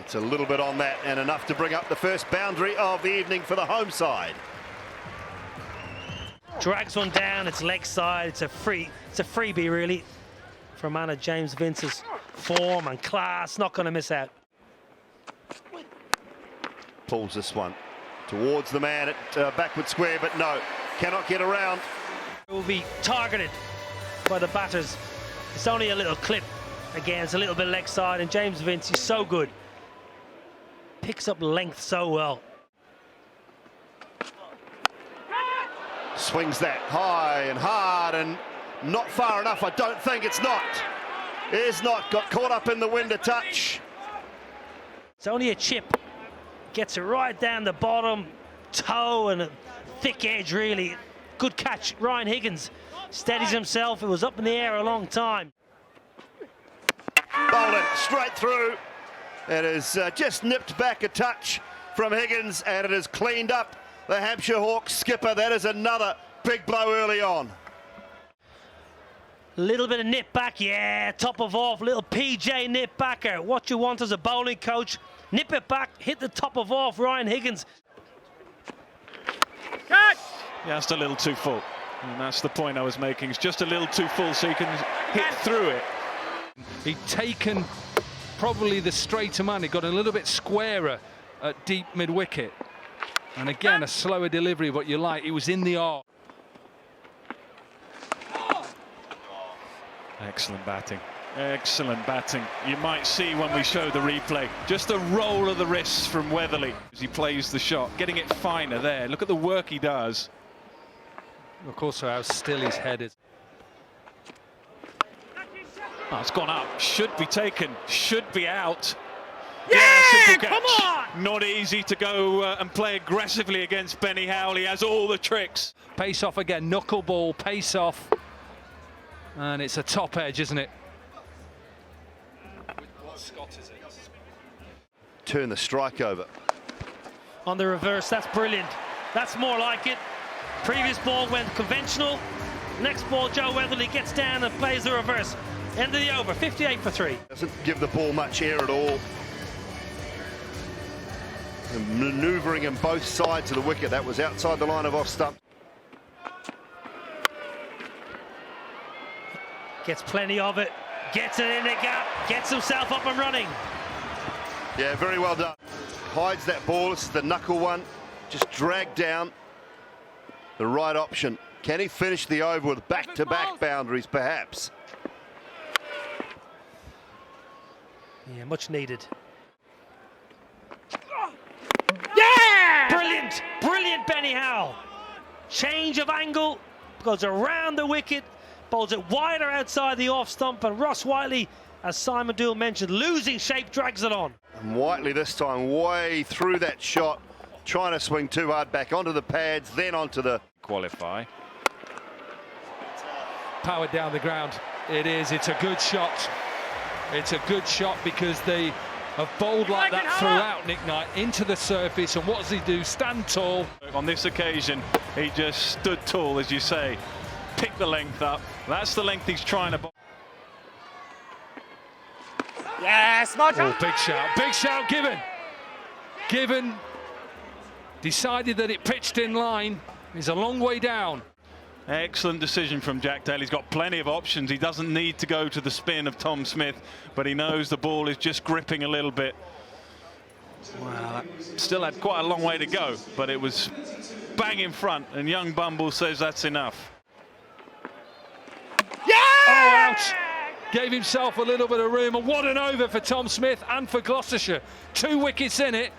It's a little bit on that and enough to bring up the first boundary of the evening for the home side. Drags one down, it's leg side, it's a freebie really for a man of James Vince's form and class, not going to miss out. Pulls this one towards the man at backward square, but no, cannot get around. It will be targeted by the batters. It's only a little clip. Again, it's a little bit leg side, and James Vince is so good. Picks up length so well. Swings that high and hard and not far enough. I don't think it's not. It's not. Got caught up in the wind a touch. It's only a chip. Gets it right down the bottom, toe and a thick edge really. Good catch, Ryan Higgins. Steadies himself. It was up in the air a long time. Bowling straight through. It is just nipped back a touch from Higgins, and it has cleaned up the Hampshire Hawks skipper. That is another big blow early on. Little bit of nip back, yeah, top of off, little PJ nip backer. What you want as a bowling coach, nip it back, hit the top of off, Ryan Higgins. Catch! Yeah, just a little too full. And that's the point I was making. It's just a little too full so you can hit through it. He'd taken probably the straighter man. He got a little bit squarer at deep mid-wicket. And again, a slower delivery, but you like. It was in the arc. Excellent batting. Excellent batting. You might see when we show the replay, just a roll of the wrists from Weatherly as he plays the shot, getting it finer there. Look at the work he does. Of course, how still his head is. Oh, it's gone up. Should be taken. Should be out. Yeah, simple catch. come on! Not easy to go and play aggressively against Benny Howell. He has all the tricks. Pace off again, knuckleball, pace off. And it's a top edge, isn't it? What Scott is it? Turn the strike over. On the reverse, that's brilliant. That's more like it. Previous ball went conventional. Next ball, Joe Weatherly gets down and plays the reverse. End of the over, 58 for 3. Doesn't give the ball much air at all. And manoeuvring him both sides of the wicket. That was outside the line of off stump. Gets plenty of it, gets it in the gap, gets himself up and running. Yeah, very well done. Hides that ball. This is the knuckle one. Just dragged down. The right option. Can he finish the over with back-to-back boundaries, perhaps? Yeah, much needed. Yeah! Brilliant, brilliant Benny Howell. Change of angle, goes around the wicket, bowls it wider outside the off stump, and Ross Whiteley, as Simon Dool mentioned, losing shape, drags it on. And Whiteley this time way through that shot, trying to swing too hard back onto the pads, then onto the... Qualify. Powered down the ground. It is, it's a good shot. It's a good shot because they have bowled like that throughout, Nick Knight, into the surface, and what does he do? Stand tall. On this occasion, he just stood tall, as you say. Picked the length up. That's the length he's trying to bowl. Yes, Oh, big shout given. Given decided that it pitched in line. He's a long way down. Excellent decision from Jack Taylor. He's got plenty of options. He doesn't need to go to the spin of Tom Smith, but he knows the ball is just gripping a little bit. Well, still had quite a long way to go, but it was bang in front, and young Bumble says that's enough. Yeah! Oh, ouch! Gave himself a little bit of room, and what an over for Tom Smith and for Gloucestershire. 2 wickets in it.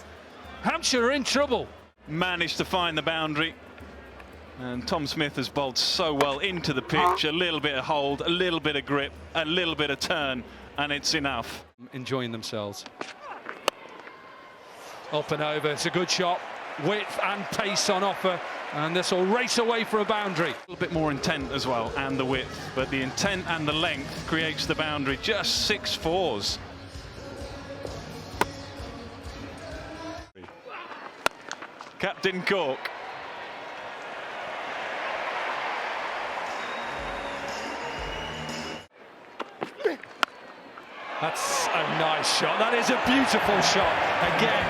Hampshire are in trouble. Managed to find the boundary. And Tom Smith has bowled so well into the pitch. A little bit of hold, a little bit of grip, a little bit of turn, and it's enough. Enjoying themselves. Up and over, it's a good shot. Width and pace on offer, and this will race away for a boundary. A little bit more intent as well, and the width, but the intent and the length creates the boundary. Just 6 fours. Captain Cork. That's a nice shot. That is a beautiful shot. Again,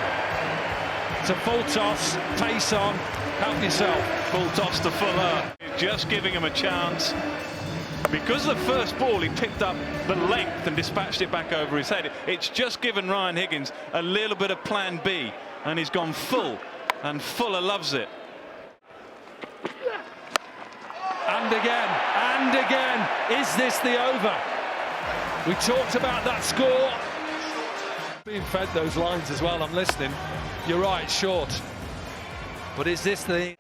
it's a full toss, pace on, help yourself. Full toss to Fuller, just giving him a chance. Because of the first ball, he picked up the length and dispatched it back over his head. It's just given Ryan Higgins a little bit of plan B, and he's gone full, and Fuller loves it. And again, is this the over? We talked about that score. Being fed those lines as well, I'm listening. You're right, short. But is this the...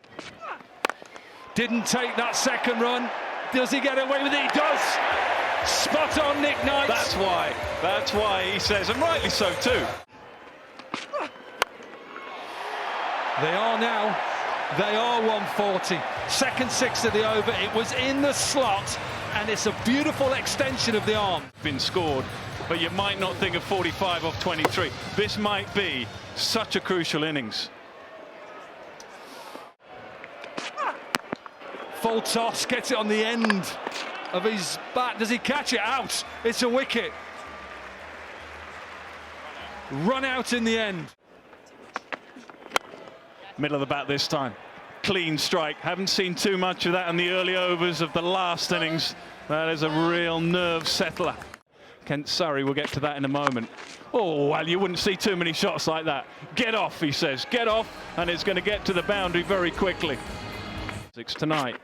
Didn't take that second run. Does he get away with it? He does. Spot on, Nick Knight. That's why he says, and rightly so too. They are 140. Second six of the over. It was in the slot, and it's a beautiful extension of the arm. Been scored, but you might not think of 45 off 23. This might be such a crucial innings. Full toss, gets it on the end of his bat. Does he catch it out? It's a wicket. Run out in the end. Middle of the bat this time. Clean strike. Haven't seen too much of that in the early overs of the last innings. That is a real nerve settler. Kent Surrey, we'll get to that in a moment. Oh, well, you wouldn't see too many shots like that. Get off, he says. Get off, and it's going to get to the boundary very quickly. 6 tonight.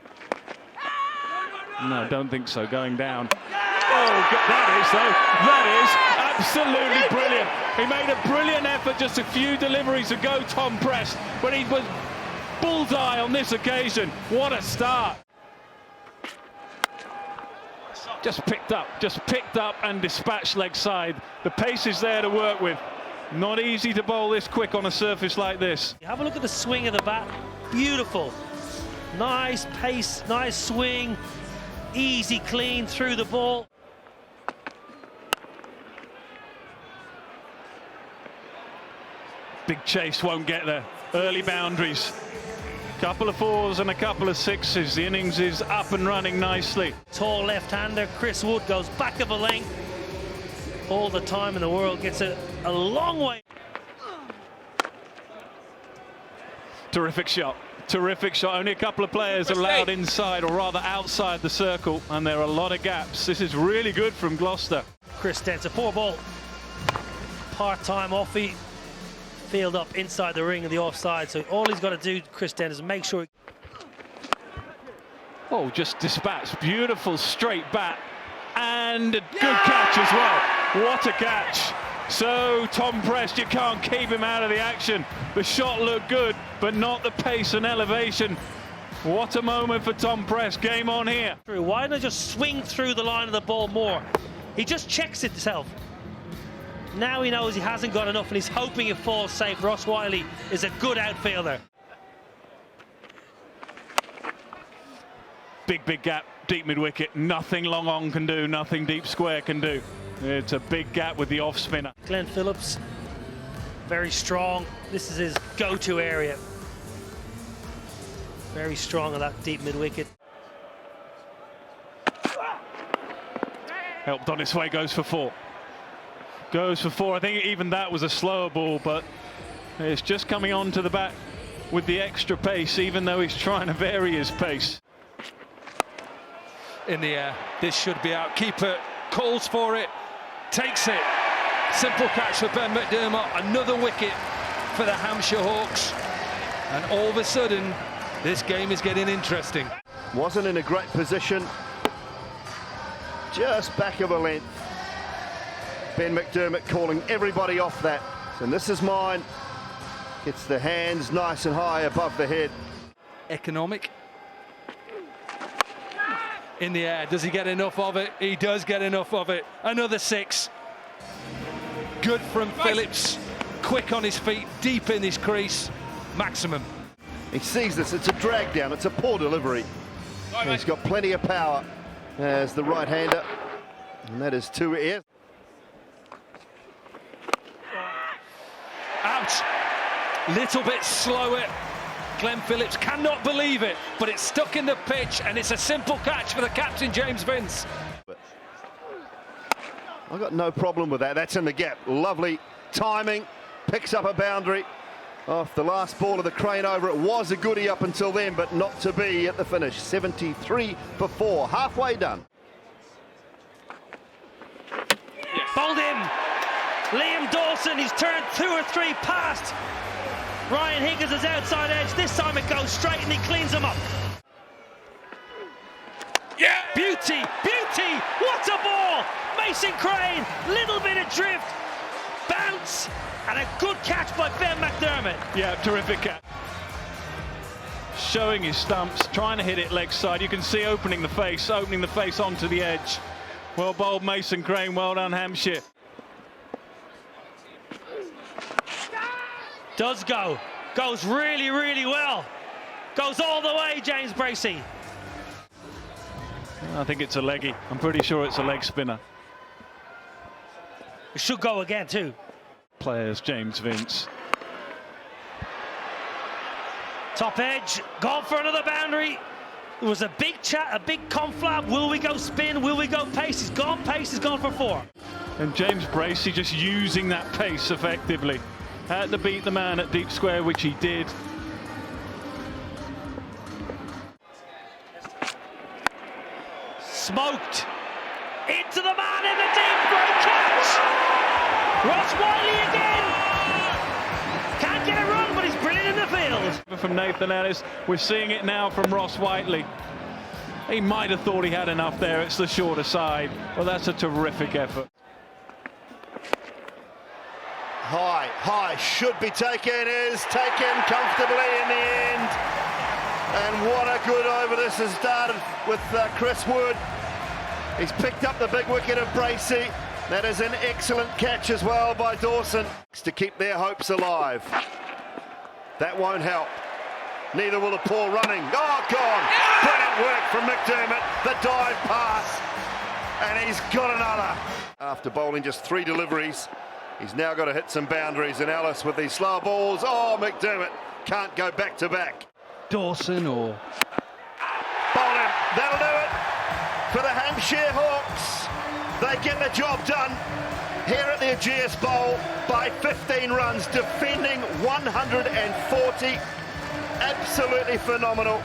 No, don't think so. Going down. Oh, that is absolutely brilliant. He made a brilliant effort just a few deliveries ago, Tom Prest, but he was bullseye on this occasion. What a start. Just picked up and dispatched leg side. The pace is there to work with. Not easy to bowl this quick on a surface like this. Have a look at the swing of the bat. Beautiful. Nice pace, nice swing. Easy, clean through the ball. Big chase won't get there. Early boundaries. Couple of fours and a couple of sixes. The innings is up and running nicely. Tall left-hander Chris Wood goes back of a length. All the time in the world, gets it a long way. Terrific shot. Terrific shot. Only a couple of players allowed inside, or rather outside the circle, and there are a lot of gaps. This is really good from Gloucester. Chris Dent's a poor ball. Part-time offie. Field up inside the ring of the offside, so all he's got to do, Chris Dent, is make sure. Oh, just dispatched. Beautiful straight bat, and a good catch as well. What a catch. So Tom Prest, you can't keep him out of the action. The shot looked good, but not the pace and elevation. What a moment for Tom Prest. Game on here. Why don't I just swing through the line of the ball more? He just checks itself. Now he knows he hasn't got enough, and he's hoping it falls safe. Ross Wiley is a good outfielder. Big gap, deep mid-wicket. Nothing long on can do, nothing deep square can do. It's a big gap with the off spinner. Glenn Phillips, very strong. This is his go-to area. Very strong on that deep mid-wicket. Helped on its way, goes for 4. Goes for 4. I think even that was a slower ball, but it's just coming onto the bat with the extra pace, even though he's trying to vary his pace. In the air, this should be out. Keeper calls for it, takes it. Simple catch for Ben McDermott. Another wicket for the Hampshire Hawks. And all of a sudden, this game is getting interesting. Wasn't in a great position. Just back of a length. Ben McDermott calling everybody off that. And this is mine. Gets the hands nice and high above the head. Economic. In the air, does he get enough of it? He does get enough of it. Another 6. Good from Phillips. Quick on his feet, deep in his crease. Maximum. He sees this, it's a drag down, it's a poor delivery. He's got plenty of power as the right-hander. And that is 2 airs. Out. Little bit slower. Glenn Phillips cannot believe it, but it's stuck in the pitch, and it's a simple catch for the captain, James Vince. I've got no problem with that. That's in the gap. Lovely timing. Picks up a boundary off the last ball of the crane over. It was a goodie up until then, but not to be at the finish. 73 for 4. Halfway done. Bowled him. Liam Dawson, he's turned 2 or 3 past Ryan Higgins' outside edge. This time it goes straight and he cleans him up. Yeah! Beauty, beauty, what a ball! Mason Crane, little bit of drift, bounce, and a good catch by Ben McDermott. Yeah, terrific catch. Showing his stumps, trying to hit it leg side. You can see opening the face onto the edge. Well bowled, Mason Crane, well done, Hampshire. Does go, goes really, really well. Goes all the way, James Bracey. I think it's a leggy. I'm pretty sure it's a leg spinner. It should go again too. Players, James Vince. Top edge, gone for another boundary. It was a big chat, a big conflab. Will we go spin? Will we go pace? He's gone pace, he's gone for 4. And James Bracey just using that pace effectively. Had to beat the man at deep square, which he did. Smoked. Into the man in the deep, great catch! Ross Whiteley again! Can't get it wrong, but he's brilliant in the field. From Nathan Ellis, we're seeing it now from Ross Whiteley. He might have thought he had enough there, it's the shorter side. Well, that's a terrific effort. High, should be taken, is taken comfortably in the end. And what a good over this has started with Chris Wood. He's picked up the big wicket of Bracey. That is an excellent catch as well by Dawson to keep their hopes alive. That won't help. Neither will the poor running. Oh, gone. Brilliant work from McDermott. The dive pass. And he's got another. After bowling just 3 deliveries, he's now got to hit some boundaries. And Ellis with these slow balls. Oh, McDermott can't go back to back. Dawson or... Bowl him. That'll do it for the Hampshire Hawks. They get the job done here at the Ageas Bowl by 15 runs, defending 140. Absolutely phenomenal.